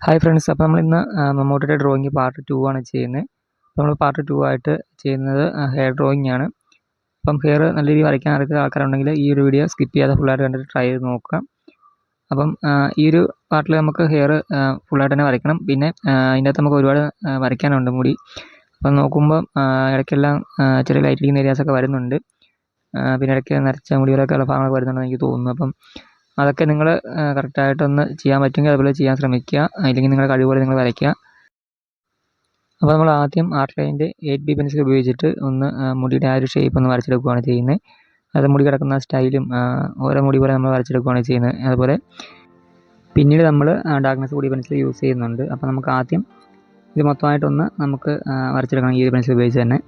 Hi friends, അപ്പോൾ നമ്മളിന്ന് മമ്മൂട്ടിയുടെ ഡ്രോയിങ് പാർട്ട് 2 ആണ് ചെയ്യുന്നത്. അപ്പോൾ നമ്മൾ പാർട്ട് 2 ആയിട്ട് ചെയ്യുന്നത് ഹെയർ ഡ്രോയിങ് ആണ്. അപ്പം ഹെയർ നല്ല രീതിയിൽ വരയ്ക്കാൻ അറിയാത്ത ആൾക്കാരുണ്ടെങ്കിൽ ഈ ഒരു വീഡിയോ സ്കിപ്പ് ചെയ്യാതെ ഫുള്ളായിട്ട് കണ്ടിട്ട് ട്രൈ ചെയ്ത് നോക്കുക. അപ്പം ഈ ഒരു പാർട്ടിൽ നമുക്ക് ഹെയർ ഫുള്ളായിട്ട് തന്നെ വരയ്ക്കണം. പിന്നെ അതിൻ്റെ അകത്ത് നമുക്ക് ഒരുപാട് വരയ്ക്കാനുണ്ട് മുടി. അപ്പം നോക്കുമ്പോൾ ഇടയ്ക്കെല്ലാം ചെറിയ ലൈറ്റിങ് ഏരിയാസൊക്കെ വരുന്നുണ്ട്. പിന്നെ ഇടയ്ക്ക് നരച്ച മുടികളൊക്കെ ഉള്ള ഭാഗങ്ങളൊക്കെ വരുന്നുണ്ടെന്ന് എനിക്ക് തോന്നുന്നു. അപ്പം അതൊക്കെ നിങ്ങൾ കറക്റ്റായിട്ടൊന്ന് ചെയ്യാൻ പറ്റുമെങ്കിൽ അതുപോലെ ചെയ്യാൻ ശ്രമിക്കുക. അല്ലെങ്കിൽ നിങ്ങളുടെ കഴിവുപോലെ നിങ്ങൾ വരയ്ക്കുക. അപ്പോൾ നമ്മൾ ആദ്യം ആർട്ട് ലൈനിൻ്റെ 8B പെൻസിൽ ഉപയോഗിച്ചിട്ട് ഒന്ന് മുടിയുടെ ആ ഒരു ഷേപ്പ് ഒന്ന് വരച്ചെടുക്കുകയാണ് ചെയ്യുന്നത്. അത് മുടി കിടക്കുന്ന സ്റ്റൈലും ഓരോ മുടി പോലെ നമ്മൾ വരച്ചെടുക്കുകയാണ് ചെയ്യുന്നത്. അതുപോലെ പിന്നീട് നമ്മൾ ഡാർക്ക്നെസ് കൂടിയ പെൻസിൽ യൂസ് ചെയ്യുന്നുണ്ട്. അപ്പോൾ നമുക്ക് ആദ്യം ഇത് മൊത്തമായിട്ടൊന്ന് നമുക്ക് വരച്ചെടുക്കണം ഈ ഒരു പെൻസിൽ ഉപയോഗിച്ച് തന്നെ.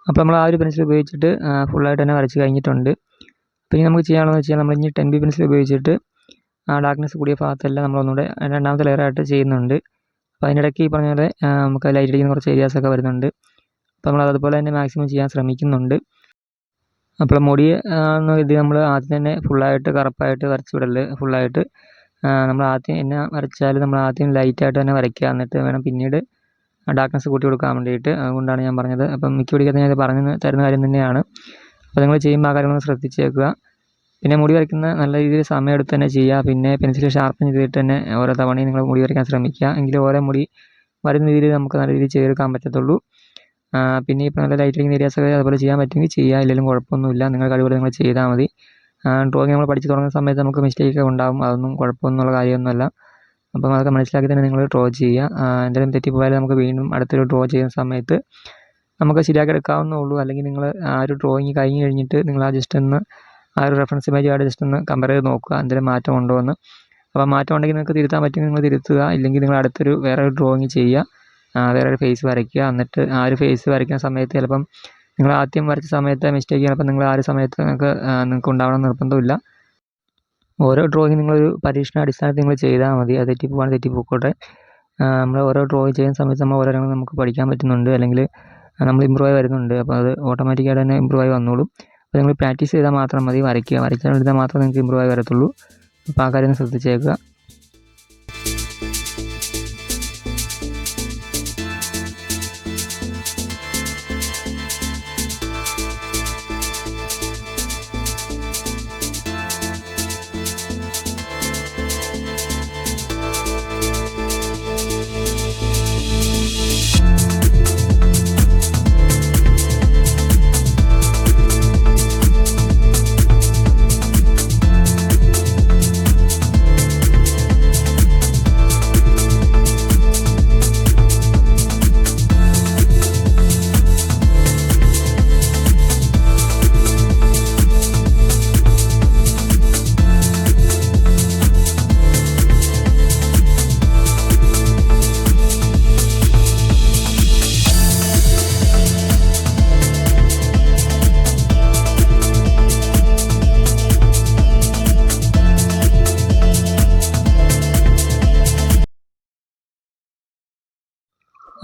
അപ്പോൾ നമ്മൾ ആ ഒരു പെൻസിൽ ഉപയോഗിച്ചിട്ട് ഫുള്ളായിട്ട് തന്നെ വരച്ച് കഴിഞ്ഞിട്ടുണ്ട്. പിന്നെ നമുക്ക് ചെയ്യാനുള്ളതെന്ന് വെച്ചാൽ നമ്മൾ ഇനി 10B പെൻസിൽ ഉപയോഗിച്ചിട്ട് ഡാർക്ക്നെസ് കൂടിയ ഭാഗത്തെല്ലാം നമ്മളൊന്നുകൂടെ രണ്ടാമത്തെ ലെയറായിട്ട് ചെയ്യുന്നുണ്ട്. അപ്പോൾ അതിനിടയ്ക്ക് ഈ പറഞ്ഞ പോലെ നമുക്ക് ലൈറ്റ് അടിക്കുന്ന കുറച്ച് ഏരിയാസൊക്കെ വരുന്നുണ്ട്. അപ്പോൾ നമ്മൾ അതുപോലെ തന്നെ മാക്സിമം ചെയ്യാൻ ശ്രമിക്കുന്നുണ്ട്. അപ്പോൾ മുടി ഇത് നമ്മൾ ആദ്യം തന്നെ ഫുള്ളായിട്ട് കറുപ്പായിട്ട് വരച്ച് വിടല്. ഫുള്ളായിട്ട് നമ്മൾ ആദ്യം എന്നാ വരച്ചാലും നമ്മൾ ആദ്യം ലൈറ്റായിട്ട് തന്നെ വരയ്ക്കുക. എന്നിട്ട് വേണം പിന്നീട് ഡാർക്ക്നെസ് കൂട്ടി കൊടുക്കാൻ വേണ്ടിയിട്ട്. അതുകൊണ്ടാണ് ഞാൻ പറഞ്ഞത്. അപ്പം മിക്ക വീഡിയോക്കകത്ത് ഞാൻ ഇത് പറഞ്ഞു തരുന്ന കാര്യം തന്നെയാണ്. അപ്പോൾ നിങ്ങൾ ചെയ്യുമ്പോൾ ആ കാര്യങ്ങൾ ശ്രദ്ധിച്ചേക്കുക. പിന്നെ മുടി വരയ്ക്കുന്ന നല്ല രീതിയിൽ സമയമെടുത്ത് തന്നെ ചെയ്യുക. പിന്നെ പെൻസിൽ ഷാർപ്പൻ ചെയ്തിട്ട് തന്നെ ഓരോ തവണയും നിങ്ങൾ മുടി വരയ്ക്കാൻ ശ്രമിക്കുക. എങ്കിലും ഓരോ മുടി വരുന്ന രീതിയിൽ നമുക്ക് നല്ല രീതിയിൽ ചെയ്തെടുക്കാൻ പറ്റത്തുള്ളൂ. പിന്നെ ഇപ്പോൾ നല്ല ലൈറ്റ് അടിക്കുന്ന ഏരിയാസൊക്കെ അതുപോലെ ചെയ്യാൻ പറ്റുമെങ്കിൽ ചെയ്യുക. ഇല്ലെങ്കിലും കുഴപ്പമൊന്നുമില്ല. നിങ്ങൾ കഴിവുപോലെ നിങ്ങൾ ചെയ്താൽ മതി. ഡ്രോയിങ് നമ്മൾ പഠിച്ച് തുടങ്ങുന്ന സമയത്ത് നമുക്ക് മിസ്റ്റേക്കൊക്കെ ഉണ്ടാകും. അതൊന്നും കുഴപ്പമൊന്നുള്ള കാര്യമൊന്നുമല്ല. അപ്പം അതൊക്കെ മനസ്സിലാക്കി തന്നെ നിങ്ങൾ ഡ്രോ ചെയ്യുക. എന്തെങ്കിലും തെറ്റിപ്പോയാലും നമുക്ക് വീണ്ടും അടുത്തൊരു ഡ്രോ ചെയ്യുന്ന സമയത്ത് നമുക്ക് ശരിയാക്കി എടുക്കാവുന്നേ ഉള്ളൂ. അല്ലെങ്കിൽ നിങ്ങൾ ആ ഒരു ഡ്രോയിങ് കഴിഞ്ഞ് കഴിഞ്ഞിട്ട് നിങ്ങൾ ജസ്റ്റ് ഒന്ന് ആ ഒരു റെഫറൻസ് ഇമേജുമായിട്ട് ജസ്റ്റ് ഒന്ന് കമ്പയർ ചെയ്ത് നോക്കുക എന്തെങ്കിലും മാറ്റം ഉണ്ടോ എന്ന്. അപ്പോൾ മാറ്റം ഉണ്ടെങ്കിൽ നിങ്ങൾക്ക് തിരുത്താൻ പറ്റുമെങ്കിൽ നിങ്ങൾ തിരുത്തുക. ഇല്ലെങ്കിൽ നിങ്ങൾ അടുത്തൊരു വേറെ ഒരു ഡ്രോയിങ് ചെയ്യുക. വേറെ ഒരു ഫേസ് വരയ്ക്കുക. എന്നിട്ട് ആ ഒരു ഫേസ് വരയ്ക്കുന്ന സമയത്ത് ചിലപ്പം നിങ്ങൾ ആദ്യം വരച്ച സമയത്ത് മിസ്റ്റേക്ക് ചെയ്യണം. നിങ്ങൾ ആ ഒരു സമയത്ത് നിങ്ങൾക്ക് ഉണ്ടാവണം നിർബന്ധമില്ല. ഓരോ ഡ്രോയിങ് നിങ്ങളൊരു പരീക്ഷണ അടിസ്ഥാനത്തിൽ നിങ്ങൾ ചെയ്താൽ മതി. അത് തെറ്റിപ്പോവാണെങ്കിൽ തെറ്റിപ്പോയിക്കോട്ടെ. നമ്മൾ ഓരോ ഡ്രോയിങ് ചെയ്യുന്ന സമയത്ത് നമ്മൾ ഓരോ കാര്യങ്ങൾ നമുക്ക് പഠിക്കാൻ പറ്റുന്നുണ്ട്. അല്ലെങ്കിൽ നമ്മൾ ഇമ്പ്രൂവ് ആയി വരുന്നുണ്ട്. അപ്പോൾ അത് ഓട്ടോമാറ്റിക്കായിട്ട് തന്നെ ഇമ്പ്രൂവ് ആയി വന്നോളും. അപ്പോൾ നിങ്ങൾ പ്രാക്ടീസ് ചെയ്താൽ മാത്രം മതി. വരയ്ക്കാൻ എടുത്താൽ മാത്രമേ നിങ്ങൾക്ക് ഇമ്പ്രൂവ് ആയി വരത്തുള്ളൂ. അപ്പോൾ ആ കാര്യം ശ്രദ്ധിച്ചേക്കുക.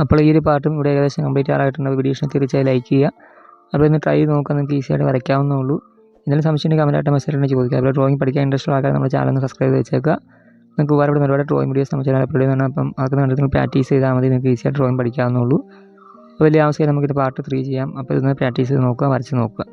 അപ്പോൾ ഈ ഒരു പാർട്ടും ഇവിടെ ഏകദേശം കംപ്ലീറ്റ് ആറായിട്ടുണ്ട്. വീഡിയോ ഇഷ്ടം തീർച്ചയായും ലൈക്ക് ചെയ്യുക. അപ്പോൾ ഇന്ന് ട്രൈ ചെയ്ത് നോക്കാൻ നിങ്ങൾക്ക് ഈസിയായിട്ട് വരയ്ക്കാവുന്നേ ഉള്ളൂ. എന്തെങ്കിലും സംശയം ഉണ്ടെങ്കിൽ കമൻറ്റായിട്ട് മെസ്സേജ് ഉണ്ടെങ്കിൽ ചോദിക്കുക. അപ്പോൾ ഡ്രോയിങ് പഠിക്കാൻ ഇൻട്രസ്റ്റ് ഉള്ള ആൾക്കാർ നമ്മുടെ ചാനൽ ഒന്ന് സബ്സ്ക്രൈബ് ചെയ്ത് വെച്ചേക്കുക. നിങ്ങൾക്ക് ഉപകാരപ്പെടുന്ന ഒരുപാട് ഡ്രോയിങ് വീഡിയോസ് നമ്മുടെ ചാനൽ അപ്ലോഡ് ചെയ്യുന്നതാണ്. അപ്പം അതൊക്കെ കണ്ടിട്ട് നിങ്ങൾ പ്രാക്ടീസ് ചെയ്താൽ മതി. നിങ്ങൾക്ക് ഈസിയായിട്ട് ഡ്രോയിങ് പഠിക്കാവുന്നേ ഉള്ളൂ. അപ്പോൾ വലിയ ആവശ്യമായി നമുക്കിത് പാർട്ട് 3 ചെയ്യാം. അപ്പോൾ ഇതൊന്ന് പ്രാക്ടീസ് ചെയ്ത് നോക്കുക, വരച്ച് നോക്കുക.